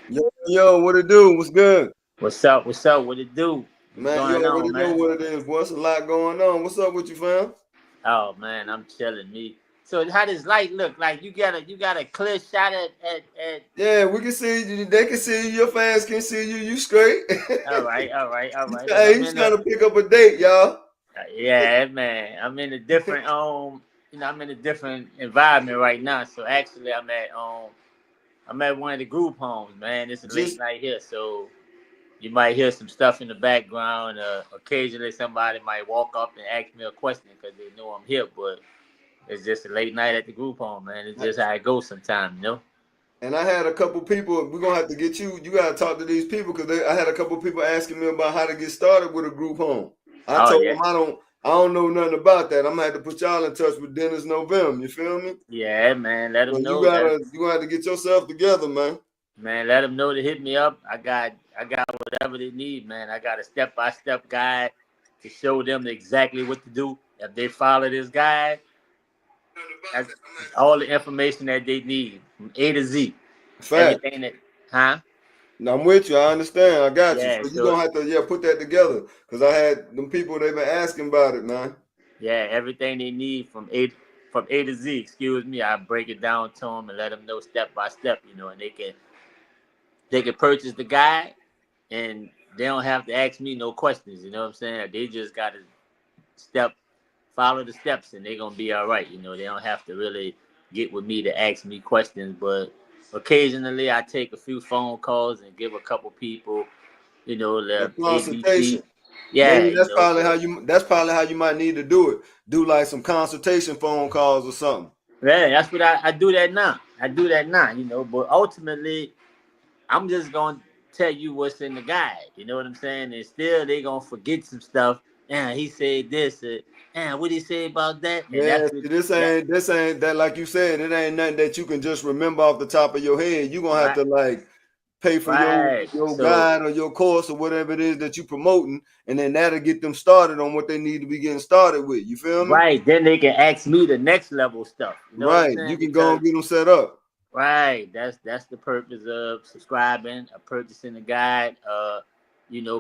Yo, what it do? What's good? What's up? What's up? What it do? What's Man, you going on, already know man? what it is, boy. It's a lot going on. What's up with you, fam? Oh man, I'm chilling me. So how does light look? Like you got a clear shot at Yeah, we can see you. They can see you. Your fans can see you. You straight. all right, all right, all right. Cause Hey, I'm he's in a trying to pick up a date, y'all. yeah, man. I'm in a different I'm in a different environment right now. So actually I'm at one of the group homes, man. It's a late Just night here, so you might hear some stuff in the background. Occasionally somebody might walk up and ask me a question because they know I'm here, but it's just a late night at the group home, man. It's just how it goes sometimes. and I had a couple people. We're gonna have to get you. You gotta talk to these people because I had a couple people asking me about how to get started with a group home. I Oh told yeah, them I don't know nothing about that. I'm gonna have to put y'all in touch with Dennis November. You feel me? yeah, man. Let So them know. Let you gonna have to get yourself together, man. man, let them know to hit me up. I got whatever they need, man. I got a step by step guide to show them exactly what to do. If they follow this guide, that's all the information that they need from A to Z. Fact. Everything that, huh? Now, I'm with you. I understand. I got you. Yeah. So you So gonna have to put that together because I had them people they've been asking about it, man. yeah, everything they need from A to Z. Excuse me. I break it down to them and let them know step by step. And they can purchase the guide and they don't have to ask me no questions. You know what I'm saying? They just got to step, follow the steps, and they're gonna be all right. They don't have to really get with me to ask me questions, but occasionally I take a few phone calls and give a couple people, A the consultation. ABC. Yeah, Maybe but that's probably how you might need to do it. Do like some consultation phone calls or something. yeah, that's what I do that now. I do that now, but ultimately I'm just gonna tell you what's in the guide. You know what I'm saying? And still they gonna forget some stuff. And he said this. And what he say about that? And Yeah, that's what see, that this ain't that like you said, it ain't nothing that you can just remember off the top of your head. You gonna have right, to like pay for right. your So guide or your course or whatever it is that you promoting, and then that'll get them started on what they need to be getting started with. You feel me? right, then they can ask me the next level stuff. You know what I'm Right. saying? You can go Because and get them set up. right, that's the purpose of subscribing, purchasing the guide,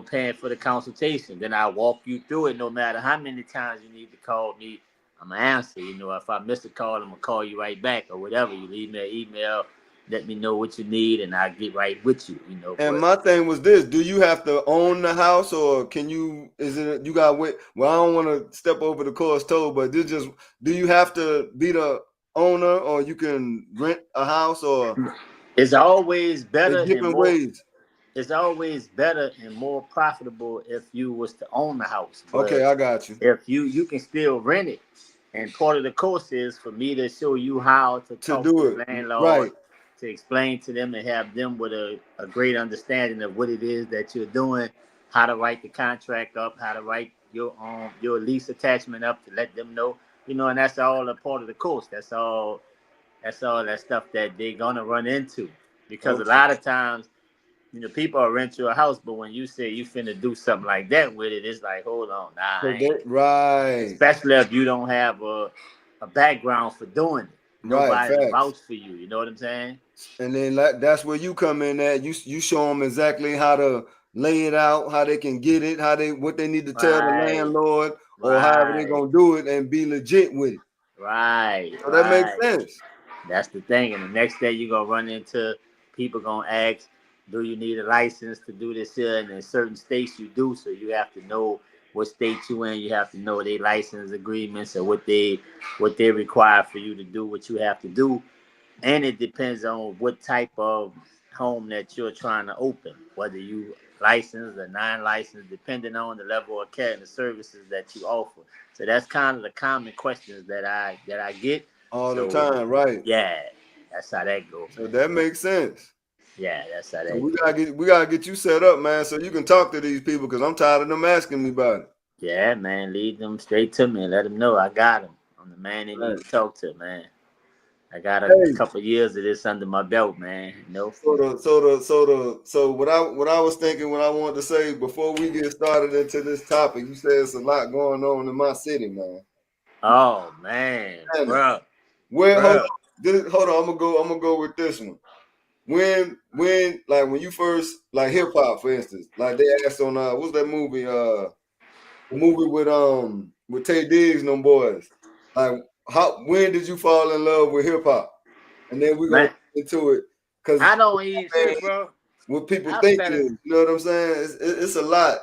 paying for the consultation. Then I walk you through it. No matter how many times you need to call me, I'm gonna answer. If I miss a call, I'm gonna call you right back or whatever. You leave me an email, let me know what you need, and I'll get right with you. And But my thing was this: do you have to own the house, or can you? Is it you got wait? Well, I don't want to step over the course toe, but this just do you have to be the owner, or you can rent a house, or it's always better it's and different more. ways? It's always better and more profitable if you was to own the house. Okay, But I got you. if you can still rent it, and part of the course is for me to show you how to To talk to do the it landlord, right. to explain to them and have them with a great understanding of what it is that you're doing, how to write the contract up, how to write your lease attachment up to let them know, and that's all a part of the course. That's all that stuff that they're gonna run into. Because a Okay. lot of times, people will rent you a house, but when you say you finna do something like that with it, it's like, hold on, nah, I ain't. Right. Especially if you don't have a background for doing it. Right. Nobody to Facts. vouch for you. You know what I'm saying? And then that's where you come in at. You show them exactly how to lay it out, how they can get it, how they what they need to tell the Right, landlord, or however they right, gonna do it and be legit with it. right, So that makes right. sense. That's the thing. And the next day you're gonna run into people gonna ask, do you need a license to do this here? And in certain states you do, so you have to know what state you in. You have to know their license agreements and what they require for you to do what you have to do. And it depends on what type of home that you're trying to open, whether you licensed or non-licensed, depending on the level of care and the services that you offer. So that's kind of the common questions that I get. All the So time, right? yeah, that's how that go, So man. that makes sense. Yeah, that's how So that go. we gotta get you set up, man, so you can talk to these people because I'm tired of them asking me about it. Yeah, man, lead them straight to me and let them know I got them. I'm the man they need Right. to talk to, man. I got a Hey, couple years of this under my belt, man. so what I was thinking, what I wanted to say before we get started into this topic, you said it's a lot going on in my city, man. Oh man, Man, bro, where hold bro. on, hold on, I'm gonna go with this one. when like when you first like hip hop, for instance, like they asked on what's that movie? The movie with Tay Diggs and them boys. Like how when did you fall in love with hip hop? And then we're gonna Man, get into it because I don't even see, bro. what people I think fell in, is, you know what I'm saying? It's a lot.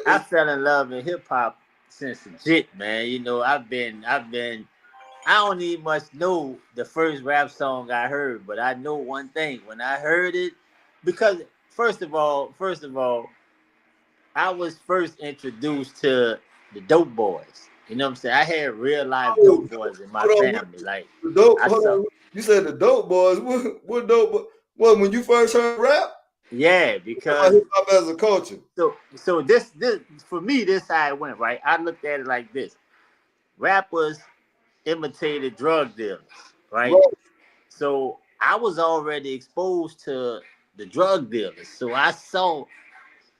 I fell in love in hip hop since legit, man. You know, I don't even much know the first rap song I heard, but I know one thing. When I heard it, because first of all, I was first introduced to the Dope Boys. You know what I'm saying? I had real life oh, Dope Boys in my hold on, family. Like the dope. I Hold saw, on, you said the dope boys. What dope? What when you first heard rap? yeah, About because hip hop as a culture. so this for me, this how it went, right? I looked at it like this: rappers imitated drug dealers, right? Right. So I was already exposed to the drug dealers, so I saw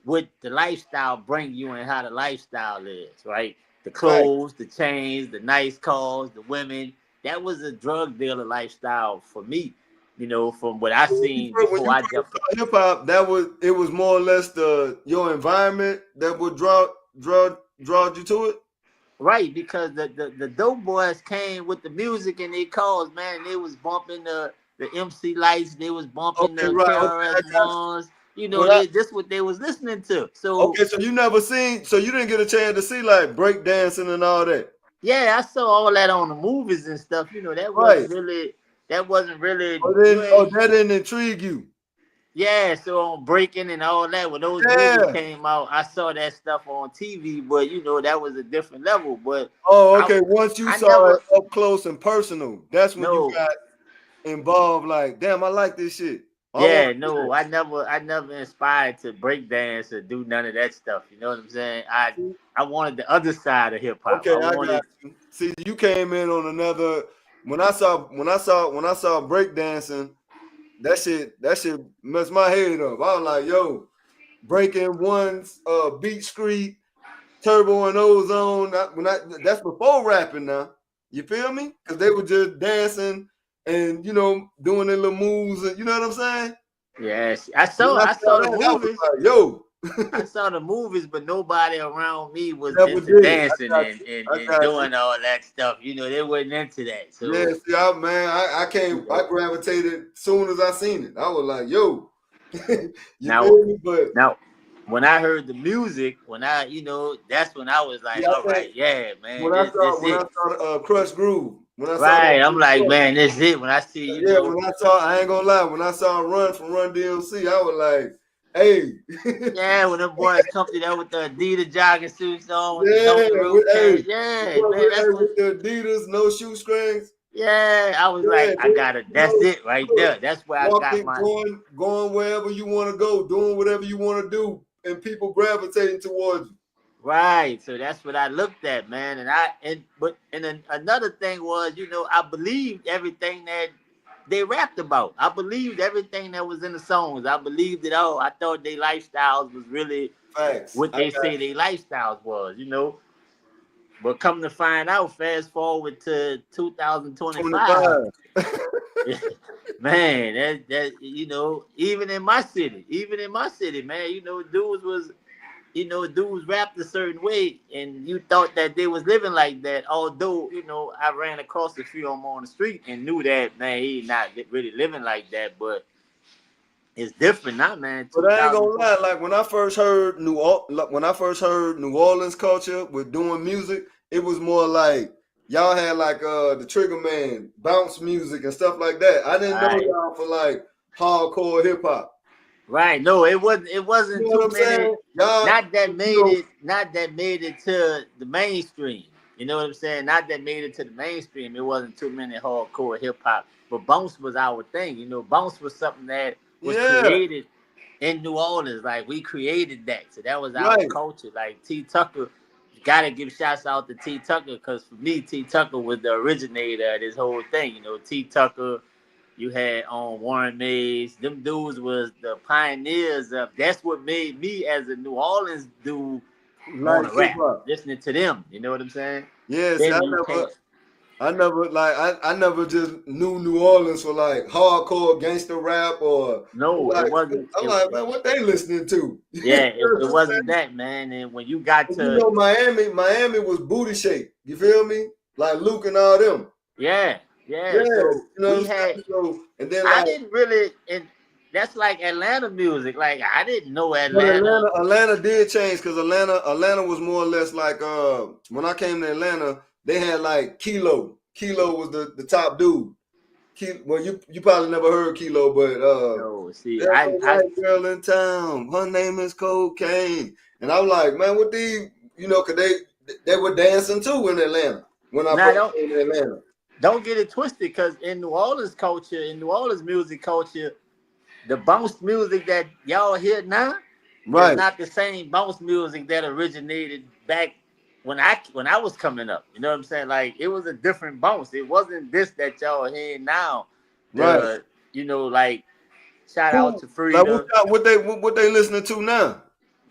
what the lifestyle bring you and how the lifestyle is, right? The Fact. clothes, the chains, the nice cars, the women. That was a drug dealer lifestyle for me, you know, from what I seen When before you I first jumped. started hip hop, it was more or less the your environment that would draw you to it. Right, because the dope boys came with the music and they cars, man. They was bumping the MC Lights, they was bumping Okay, the right. Okay, I KRS got you. ones. You know, When I, this what they was listening to. So okay, so you never seen, so you didn't get a chance to see like break dancing and all that, yeah, I saw all that on the movies and stuff. You know, right? that wasn't really Or you then, oh, ain't that didn't intrigue you. yeah, so on breaking and all that, when those movies Yeah. came out, I saw that stuff on TV, but you know, that was a different level. But Oh, I okay. Once you I saw it never up close and personal, that's when you no got involved. Like, damn, I like this shit. I want yeah, to do no, I never inspired to break dance or do none of that stuff. You know what I'm saying? that. I wanted the other side of hip hop. Okay, I I got wanted you. See, you came in on another. When I saw breakdancing, that shit messed my head up. I was like, yo, breaking one's Beat Street, Turbo and Ozone. That's before rapping now. You feel me? Because they were just dancing and doing their little moves. And, you know what I'm saying? yes, When I I saw saw the that, I was movies. like, yo, I saw the movies, but nobody around me was never into did it. dancing I got you. I and got you. doing all that stuff. You know, they wasn't into that. Yeah, So, see, man, I you came, I know, gravitated soon as I seen it. I was like, yo, you now feel me? But now when I heard the music, when I, you know, that's when I was like, yeah, all I think right, yeah, man, this when I it. saw Crush Groove, when I saw Right. I'm like, that, man, this it. When I see, you yeah, know, when I saw, I ain't gonna lie, when I saw Run from Run DMC, I was like, hey, yeah, when them boys come to that with the Adidas jogging suits on, with the yeah, Dunkaroo hey, pants, yeah, man, that's when with the Adidas, no shoestrings, yeah, I was yeah, like, I got it. That's it right look, there. That's where I got walking, my going wherever you want to go, doing whatever you want to do, and people gravitating towards you. right. So that's what I looked at, man. And then another thing was, you know, I believed everything that they rapped about. I believed everything that was in the songs. I believed it all. I thought their lifestyles was really Facts. what I they got say their lifestyles was, you know. But come to find out, fast forward to 2025, 25. man, that you know, even in my city, man, you know, dudes rapped a certain way, and you thought that they was living like that. Although, you know, I ran across a few of them on the street and knew that, man, he not really living like that. But it's different now, man. But I ain't gonna 2020. lie, like when I first heard New Orleans culture with doing music, it was more like y'all had like the Trigger Man, bounce music and stuff like that. I didn't know Right, y'all for like hardcore hip hop. right. No, it wasn't. It You wasn't know what too I'm many. saying? Y'all, Not that made it to the mainstream. You know what I'm saying? Not that made it to the mainstream. It wasn't too many hardcore hip hop. But bounce was our thing. You know, bounce was something that was yeah, created in New Orleans. Like we created that. So that was our right. culture. Like T Tucker, you gotta give shouts out to T Tucker, because for me, T Tucker was the originator of this whole thing. You know, T Tucker, you had on Warren Mays. Them dudes was the pioneers of. That's what made me as a New Orleans dude want Like to hip rap. hop. Listening to them, you know what I'm saying? Yeah, see, Then you can't. I never like I never just knew New Orleans for like hardcore gangster rap or No, it like wasn't. I'm like, man, what they listening to? Yeah, it wasn't that, man. And when you got You to, know, Miami was booty shake. You feel me? Like Luke and all them. yeah, Yeah, yeah. you So know we what I'm had, saying? So, and then I like, didn't really, and that's like Atlanta music. Like I didn't know but Atlanta. Atlanta did change because Atlanta was more or less like when I came to Atlanta, they had like Kilo. Kilo was the top dude. Well, you probably never heard Kilo, but No, see, there's a white girl in town. Her name is Cocaine. And I'm like, man, what these, you know, cause they were dancing too in Atlanta when I now first came to Atlanta. don't get it twisted, because in New Orleans culture, in New Orleans music culture, the bounce music that y'all hear now is Right, not the same bounce music that originated back when I was coming up. You know what I'm saying? Like it was a different bounce. It wasn't this that y'all hearing now. right. The like shout out Who to like Freedom. what they listening to now?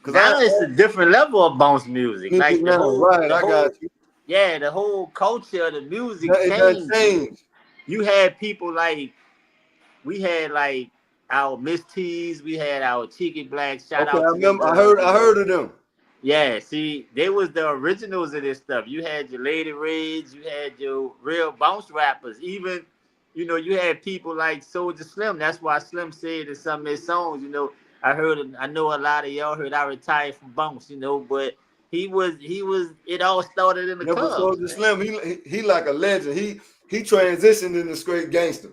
Cause I Now it's a different level of bounce music. music Like the now, whole right? the I got whole you. yeah, the whole culture of the music It doesn't changed. change. You had people like we had like our Miss T's, we had our Cheeky Blacks. Shout Okay, out I to them remember. girls, you I know. heard of them. Yeah, see, they was the originals of this stuff. You had your Lady Raids, you had your real bounce rappers. Even, you had people like Soldier Slim. That's why Slim said in some of his songs, I know a lot of y'all heard I retired from bounce, but it all started in the Never clubs, Soldier man. Slim. He like a legend. He transitioned into straight gangster.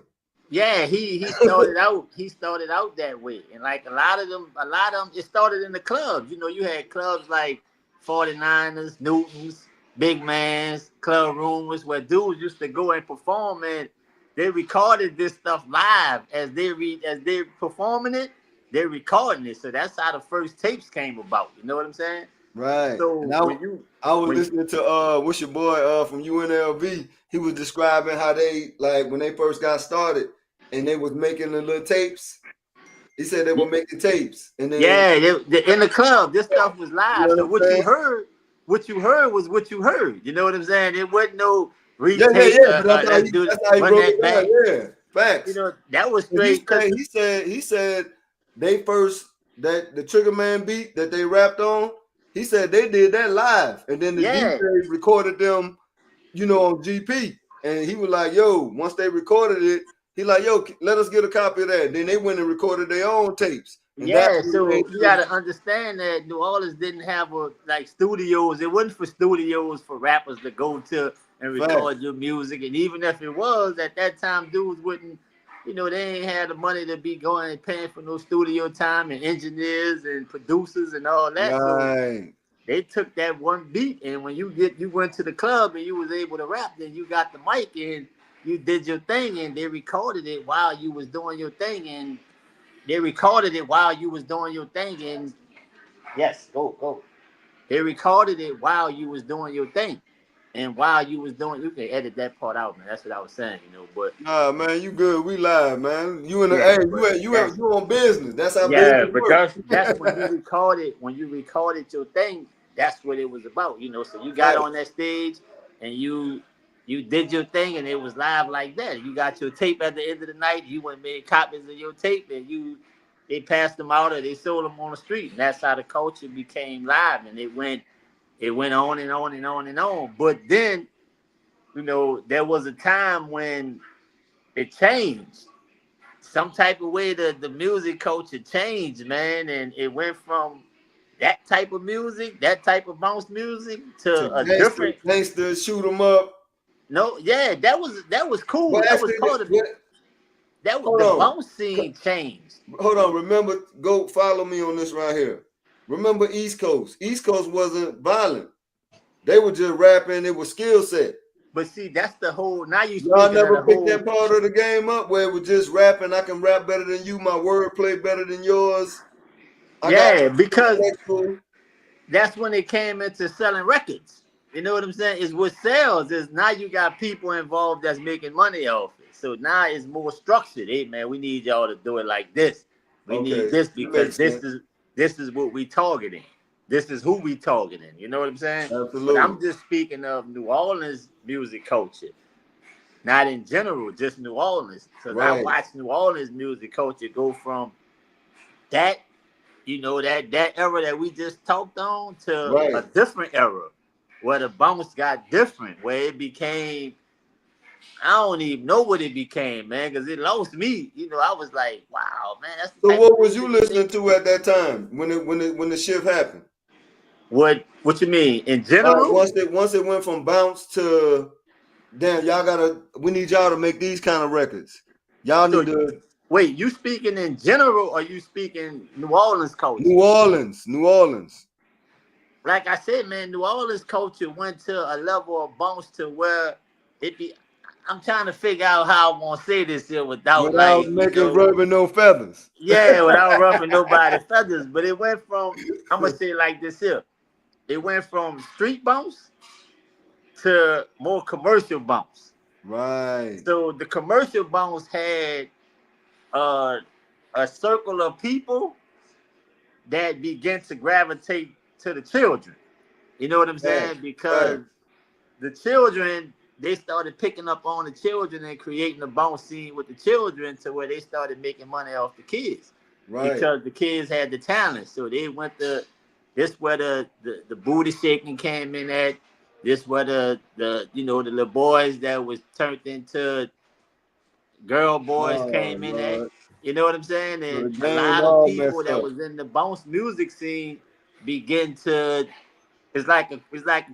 Yeah, he started out that way. And like a lot of them it started in the clubs. You had clubs like 49ers, Newtons, Big Man's, Club Rumors, where dudes used to go and perform, and they recorded this stuff live as they performing it, they're recording it. So that's how the first tapes came about. You know what I'm saying? Right. And So I was when listening to what's your boy from UNLV. He was describing how they like when they first got started and they was making the little tapes. He said they were making tapes and then Yeah, in the club, this stuff was you live. know So what I'm saying? what you heard was what you heard. You know what I'm saying? It wasn't no Yeah, yeah, retake. yeah. But that's how he Run broke that it down. back. Yeah. Facts. That was And straight. Cause he said they first that the Trigger Man beat that they rapped on, he said they did that live. And then the yeah, DJ recorded them, on GP. And he was like, yo, once they recorded it, he like, yo, let us get a copy of that. Then they went and recorded their own tapes. And that's yeah. what made So you got to understand that New Orleans didn't have like studios. It wasn't for studios for rappers to go to and fact. record your music. And even if it was at that time, dudes wouldn't. They ain't had the money to be going and paying for no studio time and engineers and producers and all that. So Right. they took that one beat, and when you went to the club and you was able to rap, then you got the mic and you did your thing, and they recorded it while you was doing your thing, and yes, go. They recorded it while you was doing your thing, and while you was doing, you can edit that part out, man. That's what I was saying, but Nah, man, you good. We live, man. You in the yeah, hey, but that's you on business. That's how yeah, business but works. that's when you recorded your thing. That's what it was about. So you got Right. on that stage and you did your thing, and it was live like that. You got your tape at the end of the night. You went and made copies of your tape, and they passed them out or they sold them on the street. And that's how the culture became live, and it went on and on and on and on. But then there was a time when it changed some type of way. The music culture changed, man, and it went from that type of music, that type of bounce music, To to a gangster, different. gangster, shoot them up. No, yeah, that was cool. But That was actually, part of that. hold The on. bounce scene changed. Hold on. Remember, go follow me on this right here. Remember East Coast. East Coast wasn't violent. They were just rapping. It was skill set. But see, that's the whole. Now you Y'all speaking of never the picked whole. that part of the game up where it was just rapping. I can rap better than you. My wordplay better than yours. I got Yeah, because intellectual. that's when it came into selling records. You know what I'm saying? Is what sells is now you got people involved that's making money off it. So now it's more structured. Hey man, we need y'all to do it like this. We need Okay, this that because makes this sense. is this is what we targeting. This is who we targeting. You know what I'm saying? But Absolutely. I'm just speaking of New Orleans music culture. not in general, just New Orleans. Because I Right. watched New Orleans music culture go from that, that era that we just talked on to Right. a different era where the bounce got different, where it became, I don't even know what it became, man, because it lost me. I was like, wow, man, that's the So type what of was you music listening to at that time when the shift happened? What you mean in general? Once it went from bounce to damn, we need y'all to make these kind of records. Y'all So need to wait, you speaking in general or you speaking New Orleans culture? New Orleans. Like I said, man, New Orleans culture went to a level of bounce to where it be. I'm trying to figure out how I want to say this here without Without making rubbing no feathers. yeah, without ruffling nobody's feathers. But it went from, I'm gonna say it like this here. It went from street bounce to more commercial bounce. Right. So the commercial bounce had a circle of people that began to gravitate to the children. You know what I'm saying? Because the children, they started picking up on the children and creating a bounce scene with the children to where they started making money off the kids. Right. Because the kids had the talent. So they went to this where the booty shaking came in at. This where the little boys that was turned into girl boys came in at. Lord. You know what I'm saying? And The a game lot of all people messed that up. was in the bounce music scene begin to, it's like a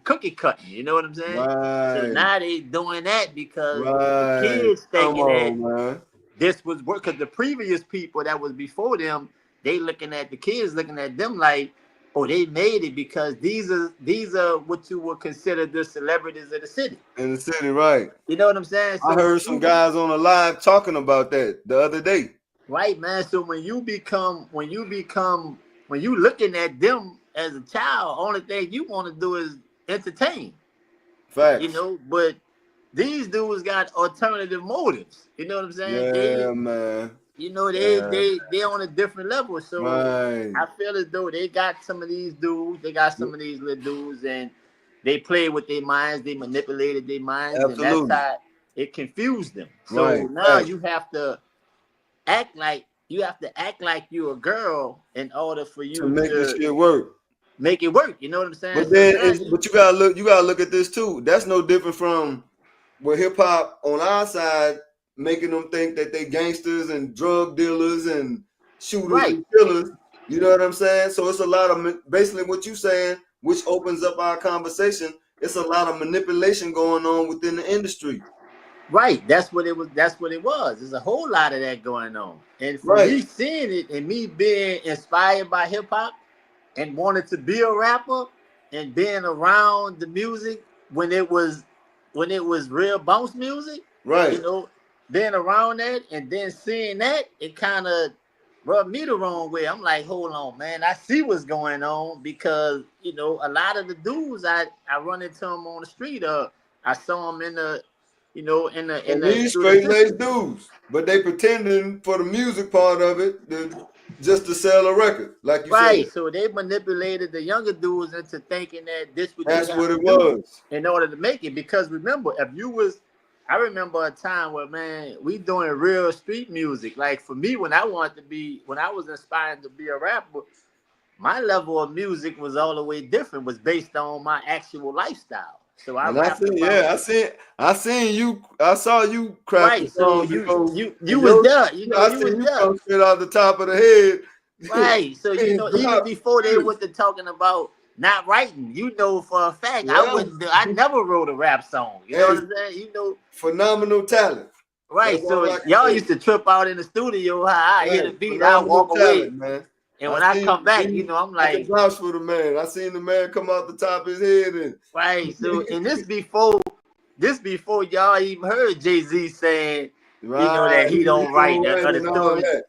cookie cutting. You know what I'm saying? Right. So now they doing that because Right. the kids Come thinking that on, man. this was work. Because the previous people that was before them, they looking at the kids, looking at them like, oh, they made it because these are what you would consider the celebrities of the city. In the city, right. You know what I'm saying? I So heard some guys on the live talking about that the other day. right, man. So when you looking at them as a child, only thing you want to do is entertain. Facts. But these dudes got alternative motives. You know what I'm saying? Yeah, man. They on a different level. So Right. I feel as though they got some of these dudes, they got some of these little dudes, and they play with their minds, they manipulated their minds, Absolutely. and that's how it confused them. So Right. now Right. you have to act like you're a girl in order for you To make this shit work. make it work. You know what I'm saying? But then, but you gotta look at this too. That's no different from with hip hop on our side, making them think that they gangsters and drug dealers and shooters Right. and killers. You know what I'm saying? So it's a lot of basically what you saying, which opens up our conversation. It's a lot of manipulation going on within the industry. Right. That's what it was. There's a whole lot of that going on. And for Right. me seeing it and me being inspired by hip hop and wanted to be a rapper and being around the music when it was real bounce music, Right. being around that and then seeing that, it kind of rubbed me the wrong way. I'm like, hold on, man, I see what's going on because a lot of the dudes I run into them on the street. I saw them in the These straight laced dudes, but they pretending for the music part of it, just to sell a record, like you right. said. So they manipulated the younger dudes into thinking that That's what it was. in order to make it. Because remember, I remember a time where, man, we doing real street music. Like for me, when I was inspired to be a rapper, my level of music was all the way different. Was based on my actual lifestyle. So I seen you. I saw you crack right. the So song before. you was there. I seen you come straight out the top of the head. Right. So even before they went to talking about not writing, for a fact, Yeah. I never wrote a rap song. You know what I'm saying? Phenomenal talent. Right. So y'all used to trip out in the studio. I hit a beat, I walk away, man. And when I come back, I'm like, I can vouch for the man. I seen the man come out the top of his head and right. So and this before y'all even heard Jay-Z saying, that he don't write that.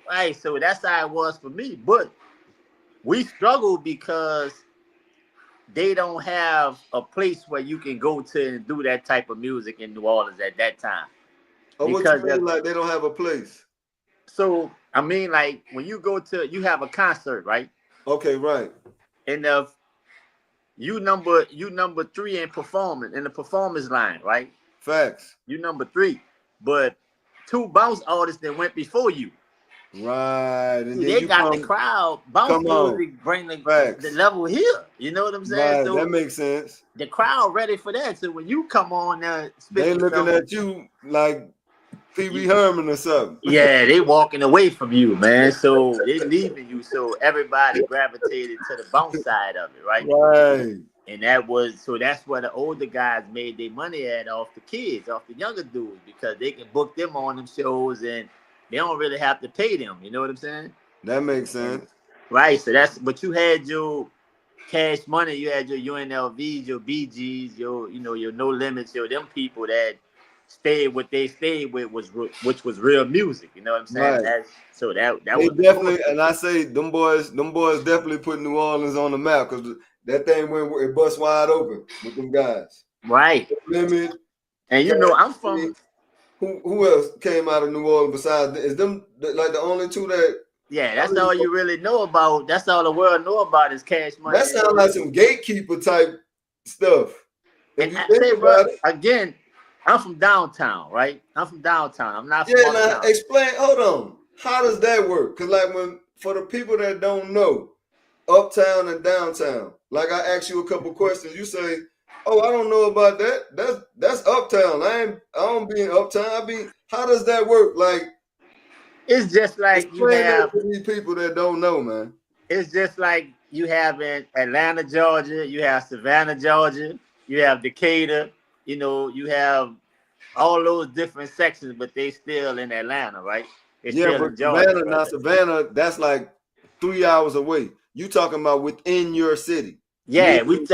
Right. So that's how it was for me. But we struggle because they don't have a place where you can go to and do that type of music in New Orleans at that time. Oh, what you mean like they don't have a place? So I mean, like when you have a concert, right? Okay, right. And if you number 3 in the performance line, right? Facts. You number 3, but 2 bounce artists that went before you. Right, and See, then they you got come. the crowd. Bounce Come on. music bring the Facts. level here. You know what I'm saying? Right, So that makes sense. the crowd ready for that. So when you come on there, They spitting looking stuff, at you like Pee-wee Herman or something. yeah, they walking away from you, man. So they leaving you. So everybody gravitated to the bounce side of it, right? Right. And that's where the older guys made their money at, off the kids, off the younger dudes, because they can book them on them shows and they don't really have to pay them. You know what I'm saying? That makes sense. Right. So but you had your Cash Money, you had your UNLVs, your BGs, your No Limits, them people that stayed what they stayed with which was real music. You know what I'm saying? Right. That They was the definitely, core. and I say them boys definitely put New Orleans on the map because that thing it bust wide open with them guys. Right. Limit. And I'm from. Who else came out of New Orleans besides? Is them like the only two that? Yeah, that's all you really know about. That's all the world know about is Cash Money. That sounds like some gatekeeper type stuff. And I say, bro, again, I'm from downtown, right? I'm from downtown. I'm not from now explain. Hold on. How does that work? Because like for the people that don't know, uptown and downtown. Like I asked you a couple questions. You say, "Oh, I don't know about that. That's uptown. I don't be in uptown. How does that work? Like, it's just like you have these people that don't know, man. It's just like you have in Atlanta, Georgia. You have Savannah, Georgia. You have Decatur. You have all those different sections, but they still in Atlanta, right? It's yeah, still but in Georgia, Savannah, now Savannah, that's like 3 hours away. You talking about within your city? Yeah, but it's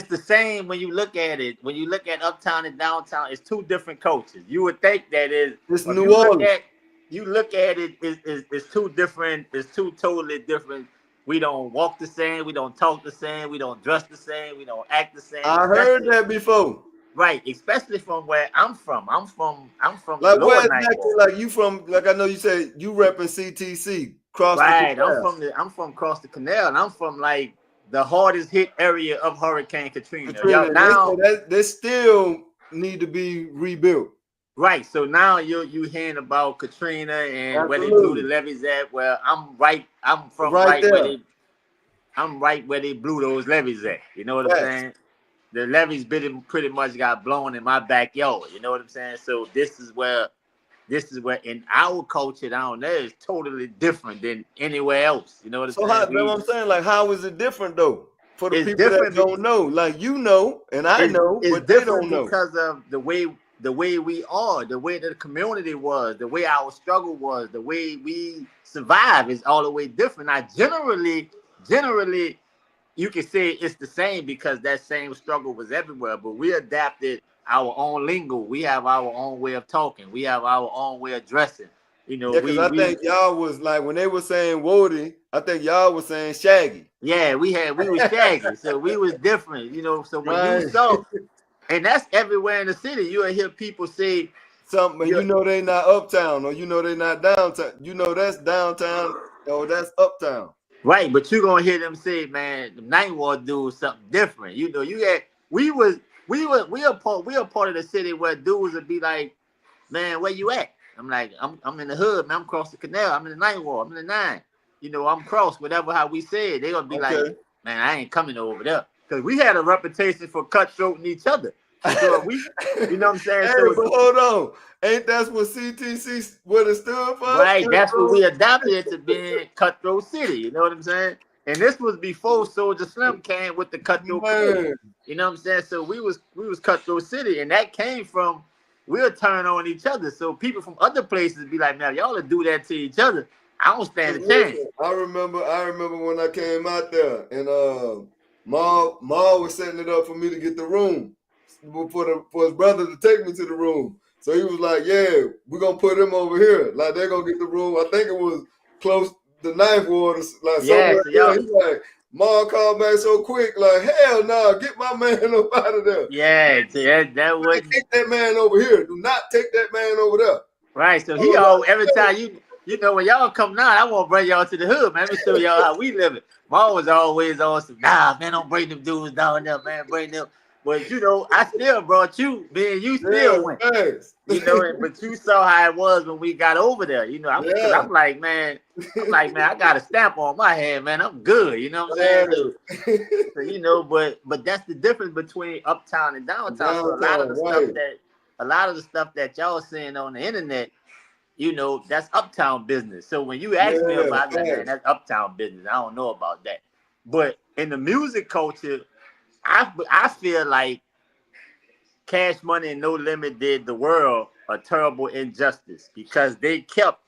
the same when you look at it. When you look at uptown and downtown, it's 2 different cultures. You would think that it's New Orleans. You look at it, it's 2 different. It's 2 totally different. We don't walk the same. We don't talk the same. We don't dress the same. We don't act the same. I heard that before. Right, especially from where I'm from. I'm from like Lower where exactly? Like you from? Like I know you say you repping CTC cross the canal. I'm from across the canal, and I'm from like the hardest hit area of Hurricane Katrina. Now they still need to be rebuilt. Right. So now you hearing about Katrina and where they blew the levees at. Well, I'm from right where they blew those levees at. You know what I'm saying? The levees pretty much got blown in my backyard. You know what I'm saying? So this is where in our culture down there is totally different than anywhere else. You know what I'm saying? So what I'm saying, like, how is it different though? For the people that don't know, like and I know, but they don't know because of the way we are, the way that the community was, the way our struggle was, the way we survive is all the way different. Now, generally, you can say it's the same because that same struggle was everywhere, but we adapted our own lingo. We have our own way of talking. We have our own way of dressing. Because I think y'all was like, when they were saying Woody, I think y'all was saying Shaggy. Yeah, we was Shaggy, so we was different. So when you saw, and that's everywhere in the city, you'll hear people say something, and they not uptown, or they not downtown. That's downtown, or that's uptown. Right, but you're gonna hear them say, man, the Ninth Ward dudes something different. We are part of the city where dudes would be like, man, where you at? I'm like, I'm in the hood, man. I'm across the canal. I'm in the Ninth Ward. I'm in the 9. I'm cross, whatever how we say it. They gonna be like, man, I ain't coming over there. Because we had a reputation for cutthroating each other. So you know what I'm saying? Hey, but hold on. Ain't that what CTC what it stood for? Right, that's what we adopted it to be, Cutthroat City. You know what I'm saying? And this was before Soulja Slim came with the Cutthroat City. You know what I'm saying? So we was Cutthroat City, and that came from we'll turn on each other. So people from other places be like, now y'all do that to each other. I don't stand a chance. I remember when I came out there, and Ma was setting it up for me to get the room for his brother to take me to the room. So he was like, yeah, we're going to put him over here. Like, they're going to get the room. I think it was close to 9th Ward. Like, yeah, so he's like, Ma called back so quick, like, hell no, get my man up out of there. Yeah, that would take that man over here. Do not take that man over there. Right. So every time when y'all come down, I want to bring y'all to the hood, man. Let me show y'all how we live it. Ma was always on some, nah, man, don't bring them dudes down there, man. Bring them. But you know, I still brought you, man. You still went. Thanks. You know, but you saw how it was when we got over there. You know, because I'm like, man, I got a stamp on my head, man. I'm good. You know what I'm saying? So, you know, but that's the difference between uptown and downtown. So a lot of the stuff that y'all seeing on the internet, you know, that's uptown business. So when you ask me about that, man, that's uptown business. I don't know about that. But in the music culture, I feel like Cash Money and No Limit did the world a terrible injustice because they kept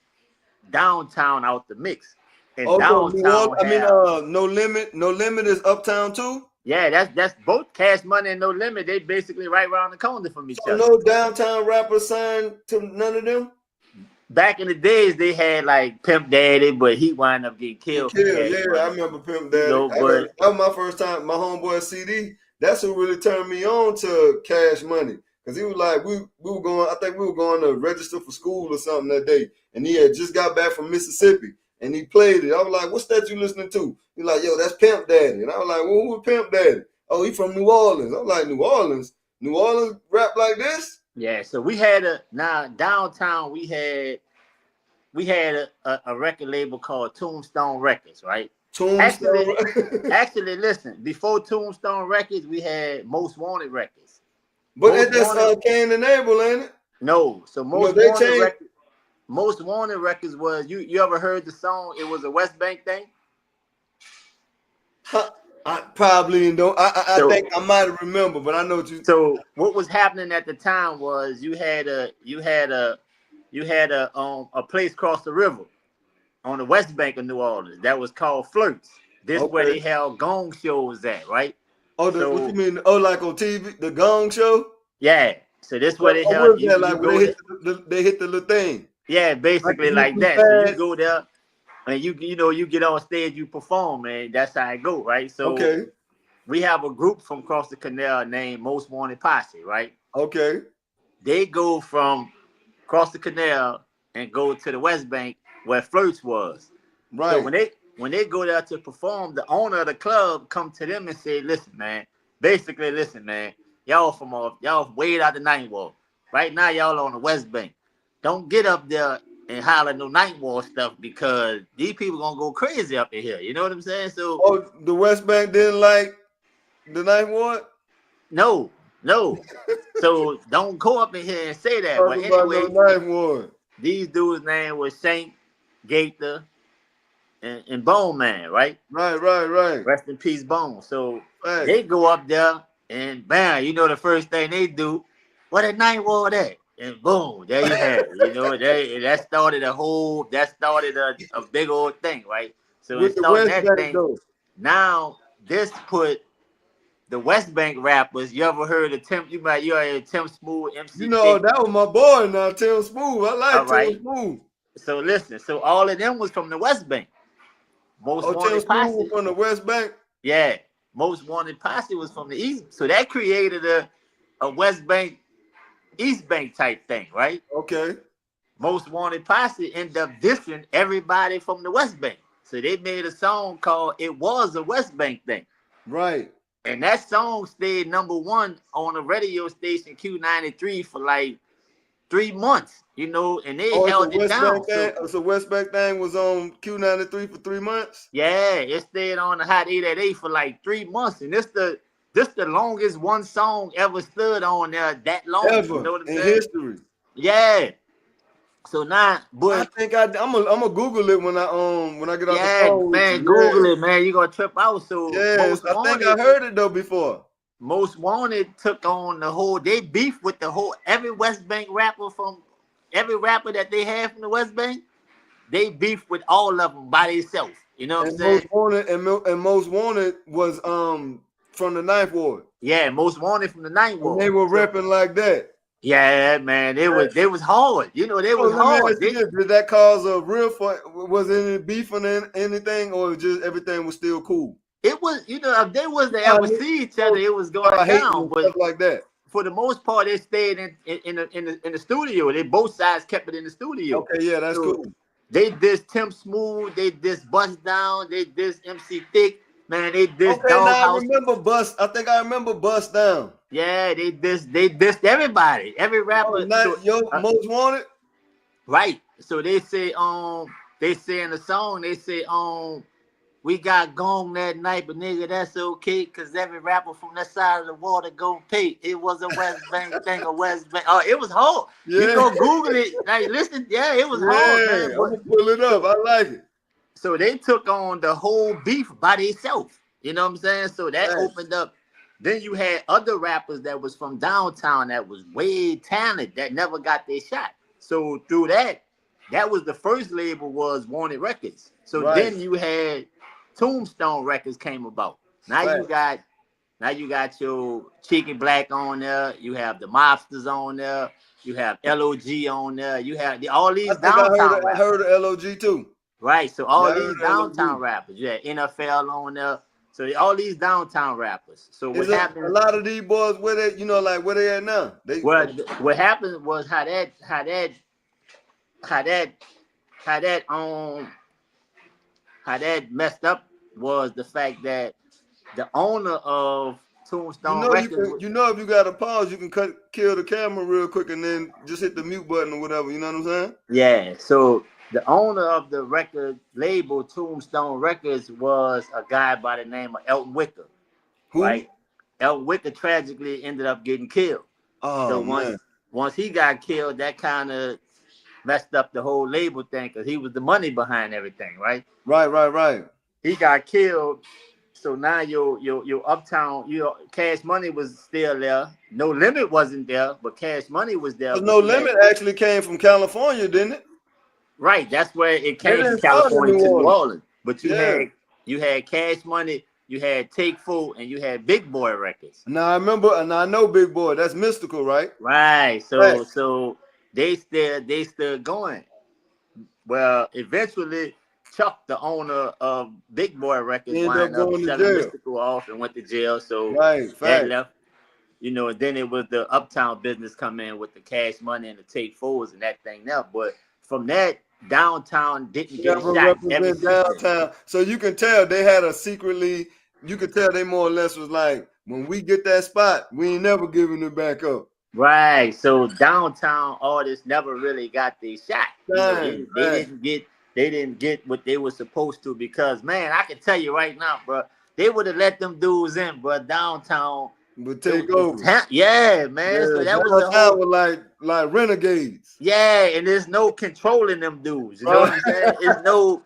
downtown out the mix. And downtown, No Limit is uptown too. Yeah, that's both Cash Money and No Limit. They basically right around the corner from each other. No downtown rappers signed to none of them. Back in the days, they had like Pimp Daddy, but he wound up getting killed. I remember Pimp Daddy. You know, that was my first time. My homeboy CD. That's who really turned me on to Cash Money, because he was like, we were going. I think we were going to register for school or something that day, and he had just got back from Mississippi, and he played it. I was like, "What's that you listening to?" He's like, "Yo, that's Pimp Daddy," and I was like, "Well, who was Pimp Daddy?" "Oh, he from New Orleans." I was like, "New Orleans? New Orleans rap like this?" Yeah. So we had downtown. We had a record label called Tombstone Records, right? Actually, listen. Before Tombstone Records, we had Most Wanted Records. But that's Cain and Abel, ain't it? No. So Most Wanted Records was you ever heard the song? It was a West Bank thing. I probably don't. I think I might remember, but I know what you. So what was happening at the time was you had a place across the river on the West Bank of New Orleans that was called Flirts. This where they held gong shows at, right? Oh, what you mean? Oh, like on TV, the Gong Show? Yeah. So this where they held. They hit the little thing. Yeah, basically like that. So you go there and you get on stage, you perform, man. That's how it go, right? So we have a group from across the canal named Most Wanted Posse, right? Okay. They go from across the canal and go to the West Bank where Flirts was. Right. So when they go there to perform, the owner of the club come to them and say, listen, man, y'all way out the Ninth Ward. Right now, y'all on the West Bank. Don't get up there and holler no Ninth Ward stuff because these people gonna go crazy up in here. You know what I'm saying? So the West Bank didn't like the Ninth Ward? No. So don't go up in here and say that. But anyway, these dudes' name was Saint, Gaither, and Bone Man, right? Right. Rest in peace, Bone. So they go up there and bam, you know the first thing they do, what a Ninth Ward at? And boom, there you have it. You know, that started a big old thing, right? So it started that thing. Now this put the West Bank rappers. You ever heard of Tim? You heard Tim Smooth, MC. You know, that was my boy now, Tim Smooth. I like Tim Smooth. So listen, so all of them was from the West Bank. Most Wanted Posse was from the West Bank. Yeah, Most Wanted Posse was from the East. So that created a West Bank, East Bank type thing, right? Okay. Most Wanted Posse ended up dissing everybody from the West Bank. So they made a song called "It Was a West Bank Thing." Right. And that song stayed #1 on a radio station Q93 for like 3 months, you know, and they held it down. So West Bank thing was on Q93 for 3 months? Yeah, it stayed on the Hot 888 for like 3 months. And this the longest one song ever stood on there that long. Ever, you know what I'm in saying? history. Yeah. So now, but I think I'm gonna Google it when I get off the phone. Man, Google it, man. You're gonna trip out. So yes, I think I heard it though before. Most Wanted took on the whole. They beefed with every West Bank rapper that they had from the West Bank. They beefed with all of them by themselves. You know what I'm saying? Most Wanted was from the Ninth Ward. Yeah, Most Wanted from the Ninth Ward. And they were repping like that. Yeah, man, they was hard. You know, they was hard. Did that cause a real fight? Was any beef on anything, or just everything was still cool? It was, you know, if they was to ever see each other, it was going down. But stuff like that. For the most part, they stayed in the studio. They both sides kept it in the studio. Okay, yeah, that's cool. They dissed Tim Smooth. They dissed Bust Down. They dissed MC Thick. Man, they dissed Doghouse. I think I remember Bust Down. Yeah, they dissed everybody, every Oh, rapper. So not your most wanted. right. So they say in the song, they say we got gong that night, but nigga, that's okay, cause every rapper from that side of the water gon' pay. It was a West Bank thing, a West Bank. Oh, it was hard. You Yeah, go Google it, like listen, yeah, it was hard, man. yeah. I'm But gonna pull it up. so I like it. so they took on the whole beef by themselves. You know what I'm saying? So that Right, opened up. Then you had other rappers that was from downtown that was way talented that never got their shot. So through that, that was the first label was Wanted Records. So right. then you had Tombstone Records came about. Now you Fact. got your Chicken Black on there. You have the Mobsters on there. You have LOG on there. You have all I these think downtown I rappers. heard of LOG too. Right. So Yeah, all I heard these of downtown LOG. rappers, you had NFL on there. So all these downtown rappers. So what Is a happened? lot of these boys where they, like where they at now? They What happened was how that how that um how that messed up was the fact that the owner of Tombstone Records. you know if you got a pause, you can kill the camera real quick and then just hit the mute button or whatever. You know what I'm saying? Yeah. So the owner of the record label Tombstone Records was a guy by the name of Elton Wicker. Who? Right. Elton Wicker tragically ended up getting killed. So Oh man. once he got killed, that kind of messed up the whole label thing because he was the money behind everything, right? Right. He got killed, so now your Uptown, Cash Money was still there. No Limit wasn't there, but Cash Money was there. Cause But No you had Limit actually came from California, didn't it? right. That's where it They came from didn't start in California New to New Orleans. Orleans. But Yeah. you had Cash Money, you had Take Full, and you had Big Boy Records. Now I remember, and I know Big Boy. That's Mystical, right? Right. Right. So they still going. Well, eventually, Chuck, the owner of Big Boy Records, He ended up wound up going to selling jail. Mystical off and went to jail. So Right. that Fact. left, and then it was the Uptown business come in with the Cash Money and the Take Forwards and that thing now. But from that, downtown didn't get a Never shot ever represent since then. downtown. So you can tell they had a secretly. You could tell they more or less was like, when we get that spot, we ain't never giving it back up. Right. So downtown artists never really got their shot. Dang, They didn't get what they were supposed to because man, I can tell you right now, bro, they would have let them dudes in, bro. Downtown, but take over. Yeah, man. Yeah, So that was the downtown whole. was like renegades. Yeah, and there's no controlling them dudes. You know what I'm saying? It's no,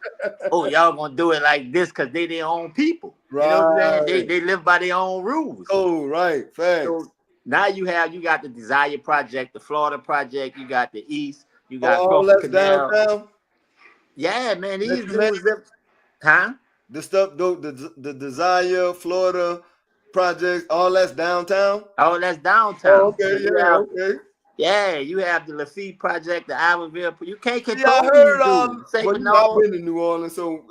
oh, y'all gonna do it like this because they their own people. Right. You know what I'm saying? They live by their own rules. Oh, right. Facts. So now you got the Desire Project, the Florida Project, you got the East, you got all Crawford that's Canal. downtown. Yeah, man, these That's dudes, huh? The stuff, the Desire, Florida projects, all that's downtown. Oh, that's downtown. Oh, okay, So yeah, okay. Yeah, you have the Lafitte Project, the Ivanville. You can't Yeah, control I heard these dudes. St. but Bernard. I've been to New Orleans, so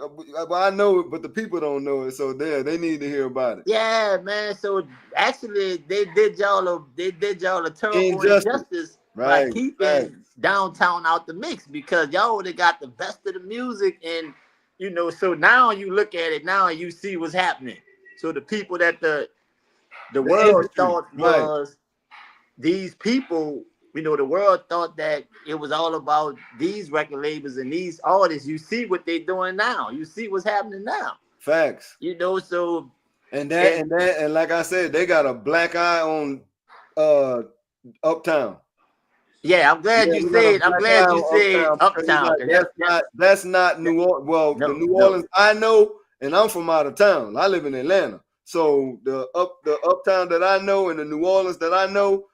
I know it, but the people don't know it. So they need to hear about it. Yeah, man. So actually, they did y'all a terrible injustice by keeping downtown out the mix because y'all would have got the best of the music, and so now you look at it now and you see what's happening. So the people that the world industry thought was these people, the world thought that it was all about these record labels and these artists. You see what they're doing now. You see what's happening now. Facts. So and like I said, they got a black eye on Uptown. Yeah, I'm glad you said. I'm glad you said Uptown. That's not New Orleans. Well, the New Orleans I know, and I'm from out of town. I live in Atlanta, so the Uptown that I know and the New Orleans that I know,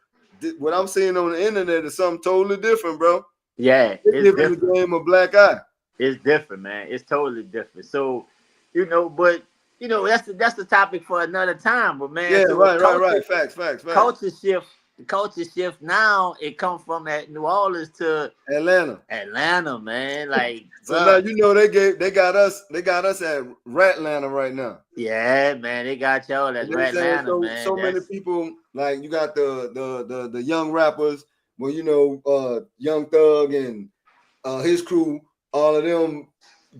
what I'm seeing on the internet is something totally different, bro. Yeah, it's different. The game of black eye. It's different, man. It's totally different. So, but that's the topic for another time. But man, yeah, so right. Facts. Culture shift. The culture shift now. It comes from New Orleans to Atlanta, man. Like so now they got us at Ratlanta right now. Yeah, man, they got y'all at Ratlanta, man. So many people, like you got the young rappers, well, Young Thug and his crew, all of them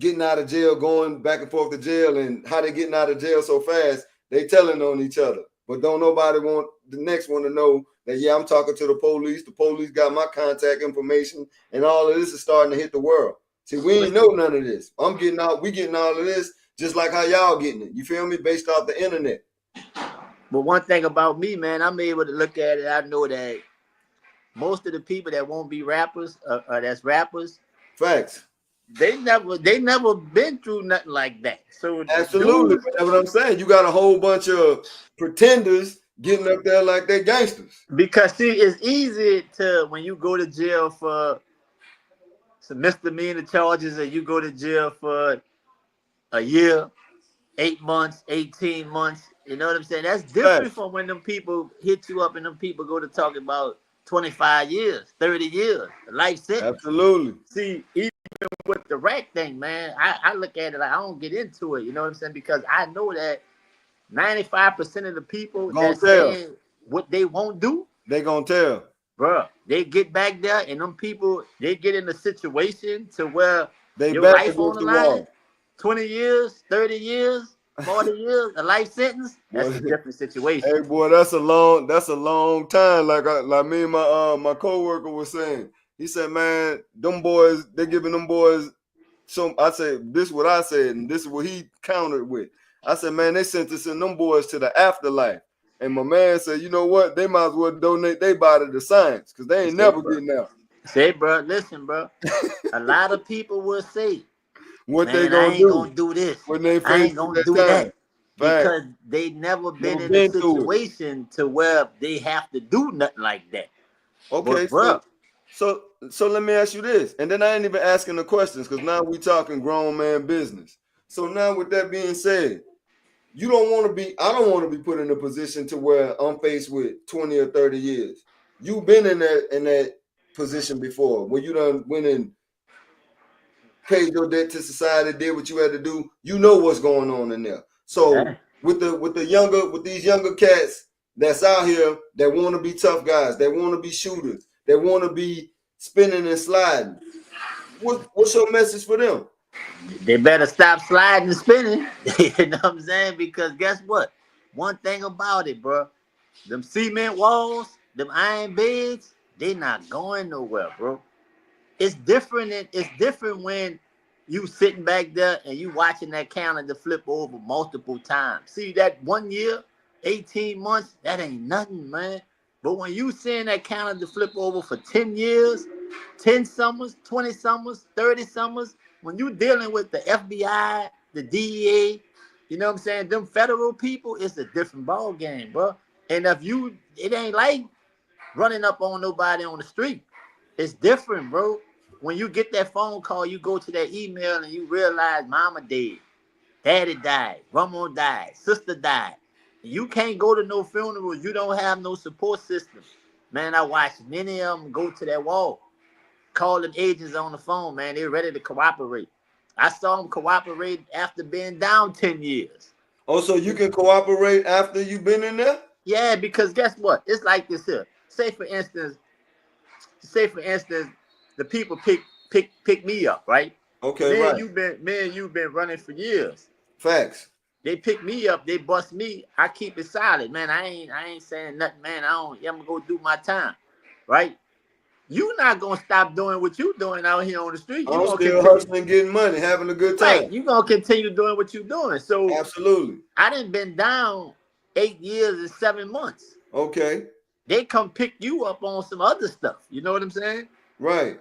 getting out of jail, going back and forth to jail, and how they getting out of jail so fast, they telling on each other. but don't nobody want the next one to know that, yeah, I'm talking to the police. The police got my contact information, and all of this is starting to hit the world. See, we ain't know none of this. We getting all of this just like how y'all getting it. You feel me? Based off the internet. But one thing about me, man, I'm able to look at it. I know that most of the people that won't be rappers, that's rappers, facts. They never been through nothing like that. So absolutely, dude, that's what I'm saying. You got a whole bunch of pretenders getting up there like they gangsters. Because see, it's easy to when you go to jail for some misdemeanor charges, and you go to jail for a year, 8 months, 18 months. You know what I'm saying? That's different from when them people hit you up and them people go to talk about 25 years, 30 years, life sentence. Absolutely. See, even with the rack thing, man, I look at it like I don't get into it. You know what I'm saying? Because I know that 95% of the people that saying what they won't do, they gonna tell. Bruh, they get back there and them people, they get in a situation to where they your back life on the line, 20 years, 30 years, 40 years, a life sentence, that's a different situation. Hey boy, that's a long time. Like me and my coworker was saying. He said, man, them boys, they giving them boys some. I said, this is what I said, and this is what he countered with. I said, man, they sentencing them boys to the afterlife. And my man said, you know what? They might as well donate their body to science because they ain't never getting out. Say, bro, listen, bro. A lot of people will say, what they gonna do? Gonna do this. When they I ain't gonna do that. Because they never been in a situation to where they have to do nothing like that. Okay, but, bro. So let me ask you this, and then I ain't even asking the questions because now we talking grown man business. So now with that being said, I don't want to be put in a position to where I'm faced with 20 or 30 years. You've been in that position before where you done went and paid your debt to society, did what you had to do. You know what's going on in there. So with these younger cats that's out here that want to be tough guys, that want to be shooters, that want to be spinning and sliding, what's your message for them? They better stop sliding and spinning. You know what I'm saying? Because guess what? One thing about it, bro, them cement walls, them iron beds, they not going nowhere, bro. It's different. It's different when you sitting back there and you watching that calendar flip over multiple times. See that 1 year, 18 months, that ain't nothing, man. But when you seeing that calendar flip over for 10 years, 10 summers, 20 summers, 30 summers, when you dealing with the FBI, the DEA, you know what I'm saying, them federal people, it's a different ball game, bro. And it ain't like running up on nobody on the street. It's different, bro. When you get that phone call, you go to that email and you realize mama dead, daddy died, grandma died, sister died. You can't go to no funerals. You don't have no support system. Man, I watched many of them go to that wall. Calling agents on the phone, man. They're ready to cooperate. I saw them cooperate after being down 10 years. Oh, so you can cooperate after you've been in there? Yeah, because guess what? It's like this here. Say for instance, the people pick me up, right? Okay, right. You've been running for years. Facts. They pick me up, they bust me. I keep it solid, man. I ain't saying nothing, man. I'm gonna go do my time, right? You not gonna stop doing what you doing out here on the street. I'm still hustling, getting money, having a good time. Right, you gonna continue doing what you're doing. So absolutely, I done been down 8 years and 7 months. Okay, they come pick you up on some other stuff. You know what I'm saying? Right.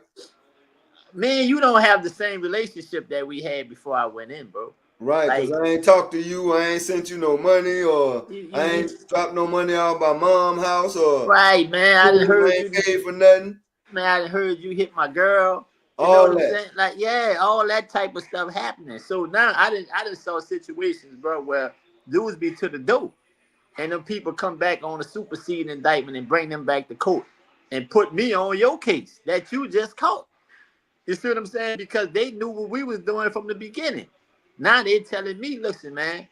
Man, you don't have the same relationship that we had before I went in, bro. Right, because I ain't talked to you, I ain't sent you no money, or I ain't dropped no money out by mom's house, or right, man. I done heard you paid for nothing. Man, I done heard you hit my girl. You know what I'm saying? Like, yeah, all that type of stuff happening. So now I done saw situations, bro, where dudes be to the door, and them people come back on a superseding indictment and bring them back to court and put me on your case that you just caught. You see what I'm saying? Because they knew what we was doing from the beginning. Now they telling me, listen, man,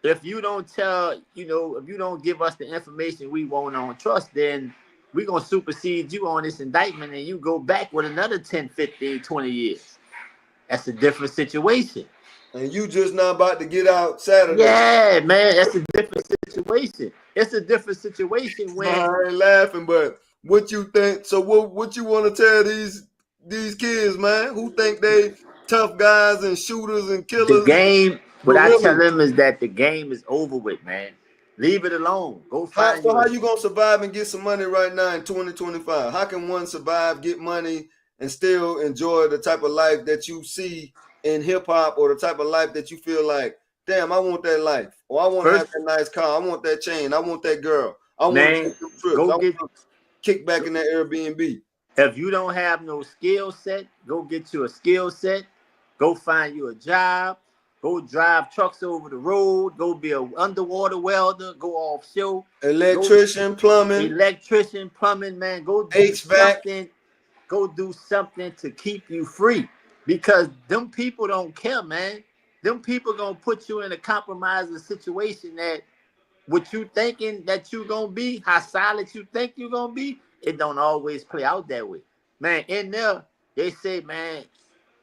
if you don't tell, if you don't give us the information we want on trust, then we're going to supersede you on this indictment and you go back with another 10, 15, 20 years. That's a different situation. And you just not about to get out Saturday. Yeah, man, that's a different situation. situation. It's a different situation when I ain't laughing, but what you think? So what you want to tell these kids, man, who think they tough guys and shooters and the killers and game, what I tell gorillas? them is that the game is over with, man. Leave it alone. Go find So you how a you gonna survive and get some money right now in 2025? How can one survive, get money, and still enjoy the type of life that you see in hip hop, or the type of life that you feel like, damn, I want that life, or I want to have first, that nice car, I want that chain, I want that girl, I want to man. take them trips, Go I want get. to kick back in that Airbnb. If you don't have no skill set, go get you a skill set. Go find you a job. Go drive trucks over the road. Go be an underwater welder. Go offshore. Go Electrician, plumbing, electrician, plumbing, man. Go do HVAC. something. Go do something to keep you free. Because them people don't care, man. Them people gonna put you in a compromising situation that what you thinking that you gonna be, how solid you think you gonna be, it don't always play out that way. Man, in there, they say, man,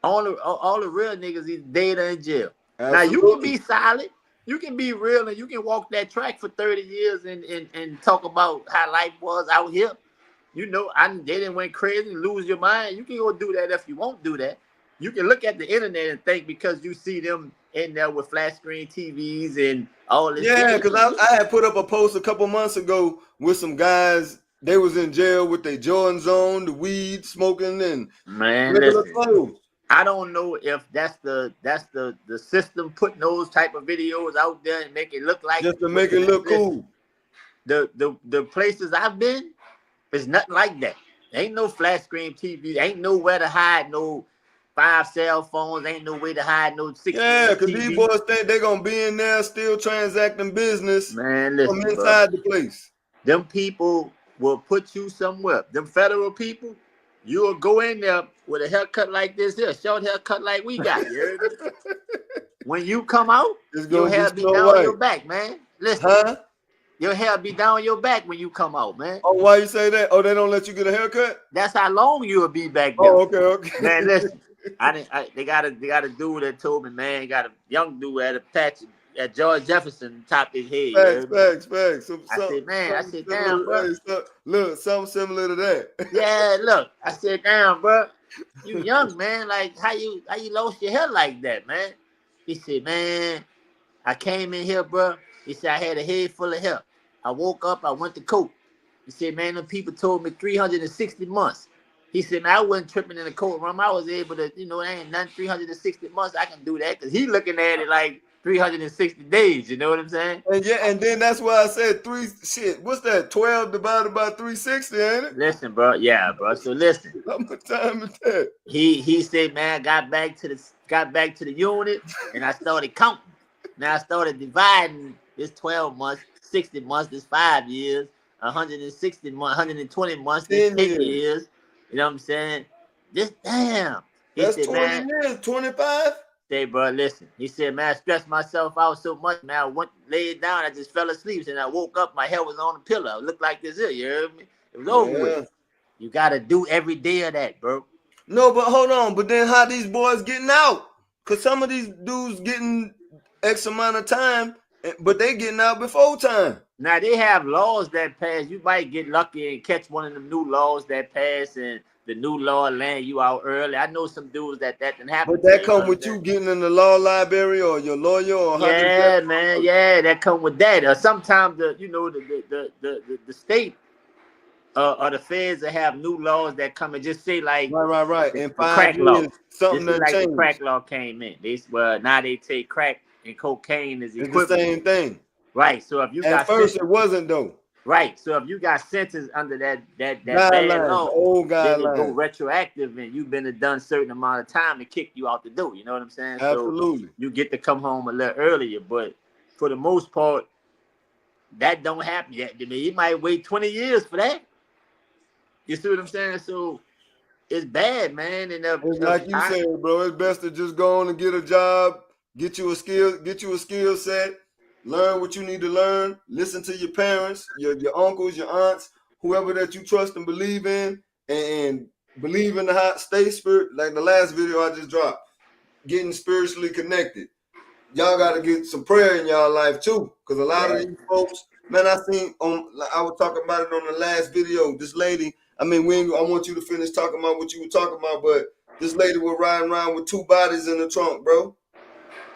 all the real niggas is dead or in jail. Now you can Absolutely. be solid, you can be real, and you can walk that track for 30 years and talk about how life was out here. You know, they didn't went crazy, lose your mind. You can go do that if you won't do that. You can look at the internet and think because you see them in there with flat screen TVs and all this. Yeah, Yeah, because I had put up a post a couple months ago with some guys. They was in jail with their Jordans on, the weed smoking, and man, regular listen. clothes. I don't know if that's the system putting those type of videos out there and make it look like Just to make it look cool. The places I've been, it's nothing like that. Ain't no flat screen TV. Ain't nowhere to hide no 5 cell phones. Ain't no way to hide no 6 Yeah, because TV. these boys think they're going to be in there still transacting business Man, from listen, inside bro. the place. Them people will put you somewhere. Them federal people, you will go in there with a haircut like this here, short haircut like we got. You heard me? When you come out, It's your going to hair be be Snow down White. your back, man. Listen, Huh? your hair be down your back when you come out, man. Oh, why you say that? Oh, they don't let you get a haircut? That's how long you will be back there. Oh, okay. Man, listen. They got a dude that told me, man, got a young dude at a patch at George Jefferson top his head. Facts. I said, man, I said, damn, bro. Look, something similar to that. Yeah, look. I said, damn, bro. You young, man. Like, how you lost your hair like that, man? He said, man, I came in here, bro. He said, I had a head full of hair. I woke up, I went to court. He said, man, them people told me 360 months. He said, man, I wasn't tripping in the courtroom. I was able to, there ain't nothing 360 months. I can do that because he looking at it like 360 days. You know what I'm saying? And yeah, and then that's why I said what's that? 12 divided by 360, ain't it? Listen, bro. Yeah, bro. So listen. How much time is that? He said, man, I got back to the unit and I started counting. Now I started dividing this 12 months, 60 months, this 5 years, 160 months, 120 months, this 10 years. You know what I'm saying? This damn. That's 20 years, 25. Say, bro, listen. He said, man, I stressed myself out so much, man. I went laid down, I just fell asleep. And I woke up, my head was on the pillow. It looked like this here, you heard me? It was over with. You gotta do every day of that, bro. No, but hold on. But then how these boys getting out? Because some of these dudes getting X amount of time, but they getting out before time. Now, they have laws that pass. You might get lucky and catch one of them new laws that pass, and the new law land you out early. I know some dudes that didn't happen. But that come with you getting in the law library or your lawyer or yeah, man, yeah, that come with that. Or sometimes the state or the feds that have new laws that come and just say like right. In 5 crack years, law. something This is like changed. the crack law came in. Now they take crack and cocaine as equivalent. It's the same thing. Right. So if you at first it wasn't though. Right. So if you got sentenced under that bad law, old guidelines, then it go retroactive and you've been done a certain amount of time to kick you out the door. You know what I'm saying? Absolutely. So you get to come home a little earlier, but for the most part, that don't happen yet. I mean, you might wait 20 years for that. You see what I'm saying? So it's bad, man. And it's like you said, bro, it's best to just go on and get a job, get you a skill set. Learn what you need to learn. Listen to your parents, your uncles, your aunts, whoever that you trust and believe in, and believe in the stay spirit. Like the last video I just dropped, getting spiritually connected. Y'all got to get some prayer in y'all life too, because a lot of these folks Man, I seen I was talking about it on the last video. This lady, I mean, I want you to finish talking about what you were talking about, but this lady was riding around with 2 bodies in the trunk, bro.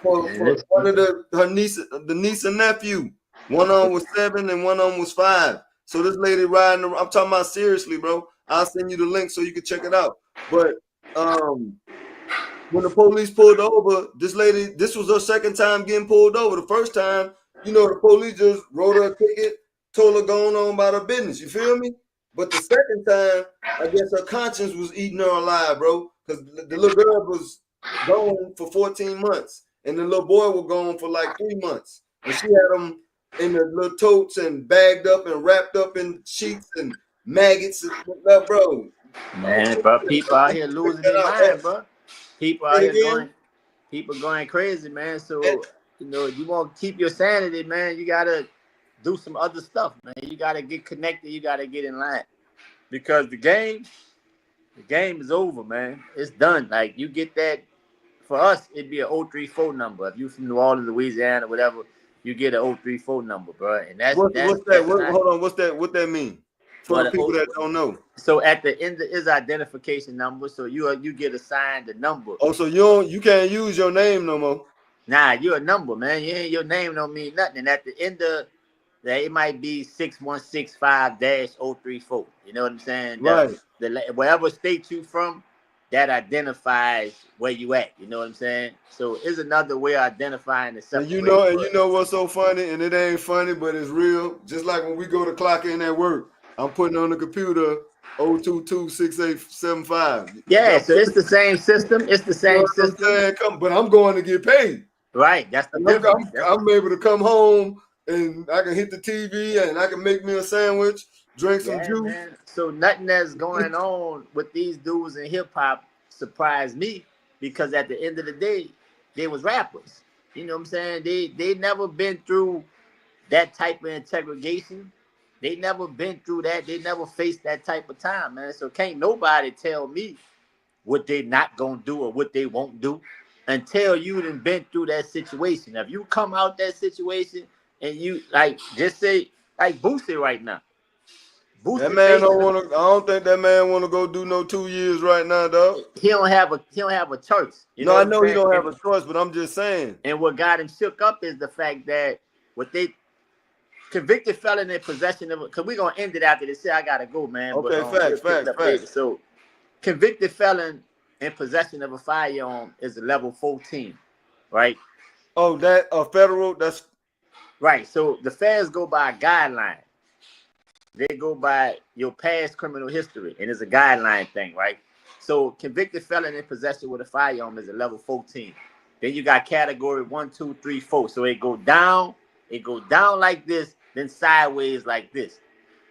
For one of her niece, the niece and nephew. One on was 7 and one on was 5. So this lady riding around, I'm talking about seriously, bro. I'll send you the link so you can check it out. But when the police pulled over, this lady, this was her second time getting pulled over. The first time, you know, the police just wrote her a ticket, told her going on about her business. You feel me? But the second time, I guess her conscience was eating her alive, bro. Because the little girl was gone for 14 months, and the little boy was gone for like 3 months. And she had them in the little totes and bagged up and wrapped up in sheets and maggots and stuff, bro. Man, bro, people out here losing their mind, bro. People out here going crazy, man. So, you know, you want to keep your sanity, man. You gotta do some other stuff, man. You gotta get connected. You gotta get in line, because the game is over, man. It's done. Like, you get that. For us, it'd be an 034 number. If you from New Orleans, Louisiana, whatever, you get an 034 number, bro. And that's what's that? Hold on, what's that? What that mean? For the people that don't know. So at the end is identification number. So you get assigned a number. Oh, so you can't use your name no more. Nah, you're a number, man. Your name don't mean nothing. And at the end of that, it might be 6165-034. You know what I'm saying? Right. Wherever state you from, that identifies where you at. You know what I'm saying? So it's another way of identifying the. And you know what's so funny, and it ain't funny, but it's real. Just like when we go to clock in at work, I'm putting on the computer 0226875. Yeah, so it's the same system. It's the same system. But I'm going to get paid. Right. That's the difference. I'm able to come home and I can hit the TV and I can make me a sandwich, drink some juice. Man. So nothing that's going on with these dudes in hip hop surprised me, because at the end of the day, they was rappers. You know what I'm saying? They never been through that type of integration. They never been through that. They never faced that type of time, man. So can't nobody tell me what they not gonna do or what they won't do until you done been through that situation. If you come out that situation and you just say like Boosie right now. That man don't want to. I don't think that man want to go do no 2 years right now, dog. He don't have a choice. No, I know he don't have a choice, but I'm just saying. And what got him shook up is the fact that what they convicted felon in possession of, because we're gonna end it after this. I gotta go, man. Okay, facts. So convicted felon in possession of a firearm is a level 14, right? Oh, that federal. That's right. So the feds go by a guideline. They go by your past criminal history, and it's a guideline thing, right? So convicted felon in possession with a firearm is a level 14. Then you got category 1, 2, 3, 4. So it go down like this, then sideways like this.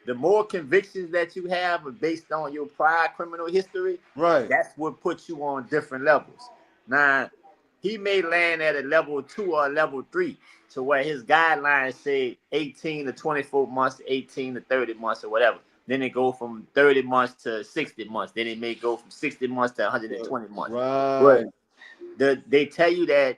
The more convictions that you have are based on your prior criminal history, right? That's what puts you on different levels. Now, he may land at a level 2 or a level 3. So where his guidelines say 18 to 24 months, 18 to 30 months or whatever. Then it go from 30 months to 60 months. Then it may go from 60 months to 120 months. Right. But they tell you that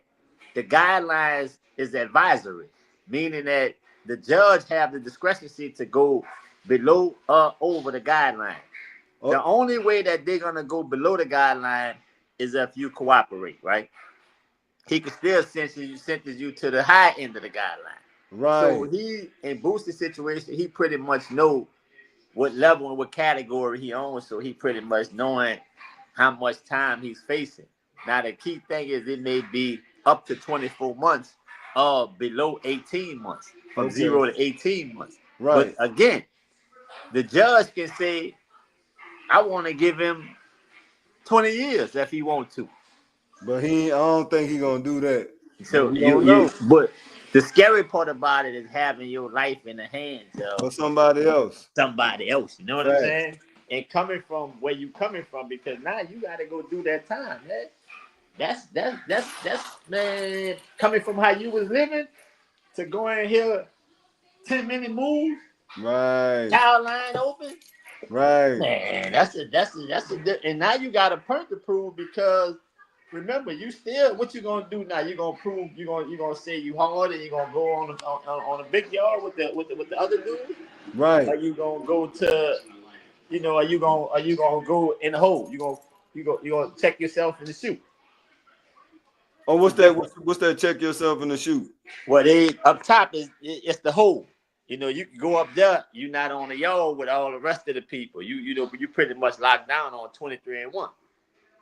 the guidelines is advisory, meaning that the judge have the discretion to go below or over the guideline. Oh. The only way that they're going to go below the guideline is if you cooperate, right? He could still sentence you to the high end of the guideline. Right. So he, in Boosie's situation, he pretty much know what level and what category he owns. So he pretty much knowing how much time he's facing. Now, the key thing is it may be up to 24 months or below 18 months, from 0 to 18 months. Right. But again, the judge can say, I want to give him 20 years if he wants to. But I don't think he's gonna do that. So but the scary part about it is having your life in the hands of somebody else. You know what I'm saying? And coming from where you coming from, because now you gotta go do that time, man. That's man, coming from how you was living to going here 10-minute move. Right. Child line open. Right. Man, that's a and now you got a point to prove, because remember, you still what you gonna do now? You gonna prove you gonna say you hard and you gonna go on a big yard with the other dude? Right. Are you gonna go to are you gonna go in the hole? You gonna check yourself in the shoe? Oh, what's that? What's that? Check yourself in the shoe. Well, they up top it's the hole. You can go up there. You're not on the yard with all the rest of the people. You pretty much locked down on 23-1.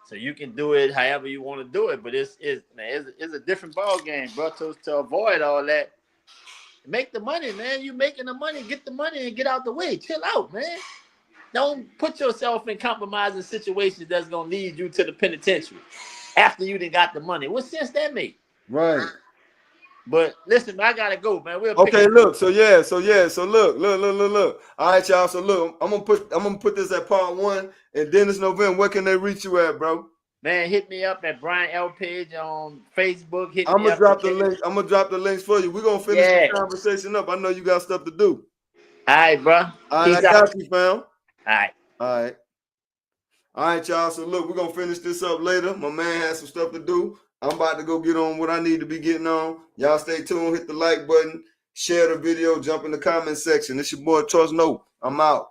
So you can do it however you want to do it, but it's a different ball game, bro. To avoid all that, make the money, man. You making the money, get the money and get out the way. Chill out, man. Don't put yourself in compromising situations that's gonna lead you to the penitentiary after you done got the money. What sense that make? Right. But listen, I gotta go, man. Okay, look. So look. All right, y'all. So look, I'm gonna put this at part 1. And Dennis November, where can they reach you at, bro? Man, hit me up at Brian L. Page on Facebook. I'm gonna drop the link. I'm gonna drop the links for you. We're gonna finish the conversation up. I know you got stuff to do. All right, bro. All right, I got you, fam. All right, y'all. So look, we're gonna finish this up later. My man has some stuff to do. I'm about to go get on what I need to be getting on. Y'all stay tuned, hit the like button, share the video, jump in the comment section. It's your boy Trust No. I'm out.